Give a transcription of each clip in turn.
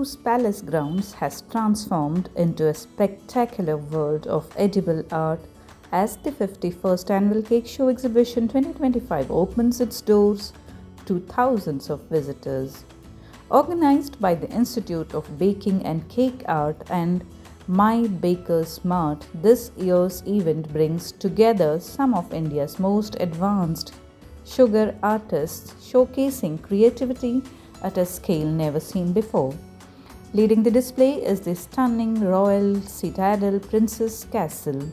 Bengaluru's palace grounds has transformed into a spectacular world of edible art as the 51st Annual Cake Show Exhibition 2025 opens its doors to thousands of visitors. Organized by the Institute of Baking and Cake Art and mybakersmart, this year's event brings together some of India's most advanced sugar artists, showcasing creativity at a scale never seen before. Leading the display is the stunning Royal Citadel Princess Castle.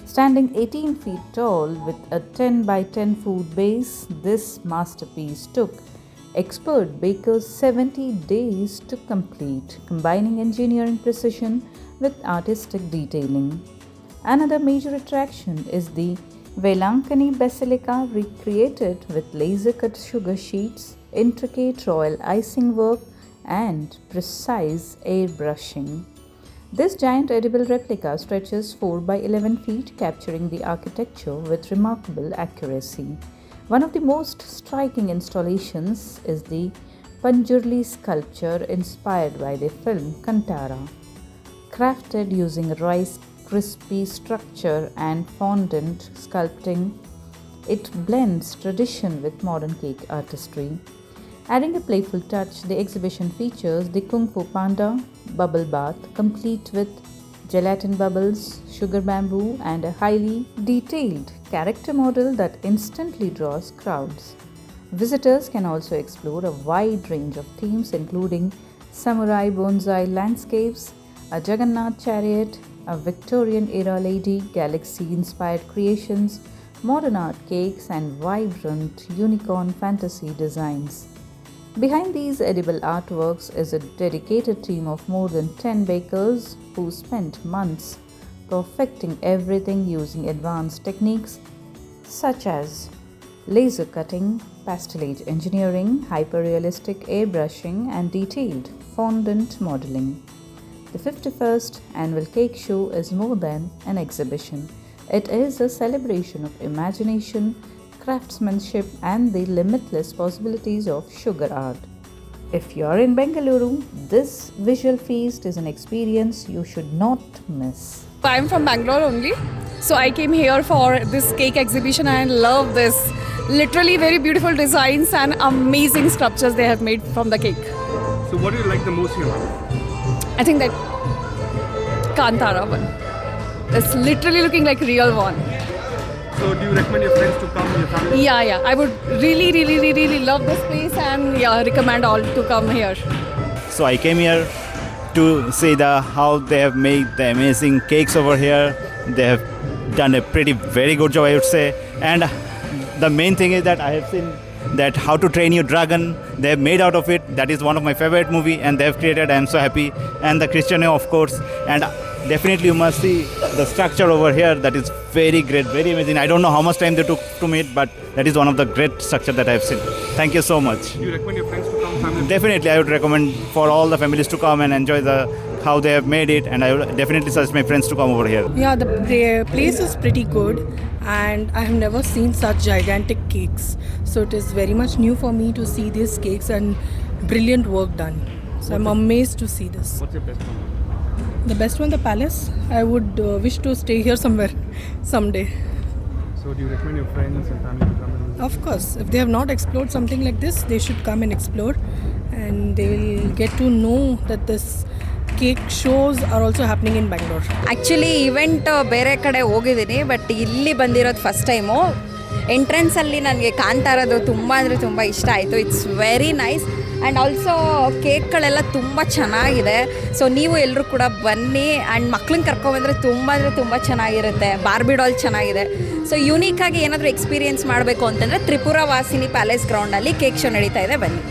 Standing 18 feet tall with a 10 by 10 foot base, this masterpiece took expert bakers 70 days to complete, combining engineering precision with artistic detailing. Another major attraction is the Velankanni Basilica, recreated with laser-cut sugar sheets, intricate royal icing work, and precise airbrushing. This giant edible replica stretches 4 by 11 feet, capturing the architecture with remarkable accuracy. One of the most striking installations is the Panjurli sculpture inspired by the film Kantara. Crafted using rice crispy structure and fondant sculpting, it blends tradition with modern cake artistry. Adding a playful touch, the exhibition features the Kung Fu Panda bubble bath, complete with gelatin bubbles, sugar bamboo, and a highly detailed character model that instantly draws crowds. Visitors can also explore a wide range of themes, including samurai bonsai landscapes, a Jagannath chariot, a Victorian-era lady, galaxy-inspired creations, modern art cakes, and vibrant unicorn fantasy designs. Behind these edible artworks is a dedicated team of more than 10 bakers who spent months perfecting everything using advanced techniques such as laser cutting, pastelage engineering, hyper-realistic airbrushing, and detailed fondant modeling. The 51st Annual Cake Show is more than an exhibition. It is a celebration of imagination, craftsmanship, and the limitless possibilities of sugar art. If you are in Bengaluru, this visual feast is an experience you should not miss. I'm from Bangalore only, so I came here for this cake exhibition and I love this. Literally very beautiful designs and amazing sculptures they have made from the cake. So what do you like the most here? I think that Kantara one. It's literally looking like real one. So do you recommend your friends to come, your family? Yeah. I would really love this place and recommend all to come here. So I came here to see how they have made the amazing cakes over here. They have done a very good job, I would say. And the main thing is that I have seen that How to Train Your Dragon, they have made out of it. That is one of my favorite movie, and they have created. I am so happy. And the Cristiano, of course. And definitely you must see the structure over here. That is very great, very amazing. I don't know how much time they took to make, but that is one of the great structure that I have seen. Thank you so much. Do you recommend your friends to come, family? Definitely, I would recommend for all the families to come and enjoy how they have made it, and I would definitely suggest my friends to come over here. Yeah, the place is pretty good, and I have never seen such gigantic cakes. So it is very much new for me to see these cakes and brilliant work done. So I'm amazed to see this. What's your best one? The best one, the palace. I would wish to stay here somewhere someday. So do you recommend your friends and family to come and visit? Of course, if they have not explored something like this, they should come and explore, and they will get to know that this cake shows are also happening in Bangalore. Actually event ಬೇರೆ ಕಡೆ ಹೋಗಿದ್ದೀನಿ, but ಇಲ್ಲಿ ಬಂದಿರೋದು first time. ಎಂಟ್ರೆನ್ಸಲ್ಲಿ ನನಗೆ ಕಾಂತಾರದು ತುಂಬ ಅಂದರೆ ತುಂಬ ಇಷ್ಟ ಆಯಿತು. It's very nice and also ಕೇಕ್ಗಳೆಲ್ಲ ತುಂಬ ಚೆನ್ನಾಗಿದೆ. ಸೊ ನೀವು ಎಲ್ಲರೂ ಕೂಡ ಬನ್ನಿ ಆ್ಯಂಡ್ ಮಕ್ಳನ್ನ ಕರ್ಕೊಬಂದರೆ ತುಂಬ ಅಂದರೆ ತುಂಬ ಚೆನ್ನಾಗಿರುತ್ತೆ. ಬಾರ್ಬಿ ಡಾಲ್ ಚೆನ್ನಾಗಿದೆ. ಸೊ ಯೂನಿಕಾಗಿ ಏನಾದರೂ ಎಕ್ಸ್ಪೀರಿಯೆನ್ಸ್ ಮಾಡಬೇಕು ಅಂತಂದರೆ ತ್ರಿಪುರ ವಾಸಿನಿ ಪ್ಯಾಲೇಸ್ ಗ್ರೌಂಡಲ್ಲಿ ಕೇಕ್ ಶೋ ನಡೀತಾ ಇದೆ, ಬನ್ನಿ.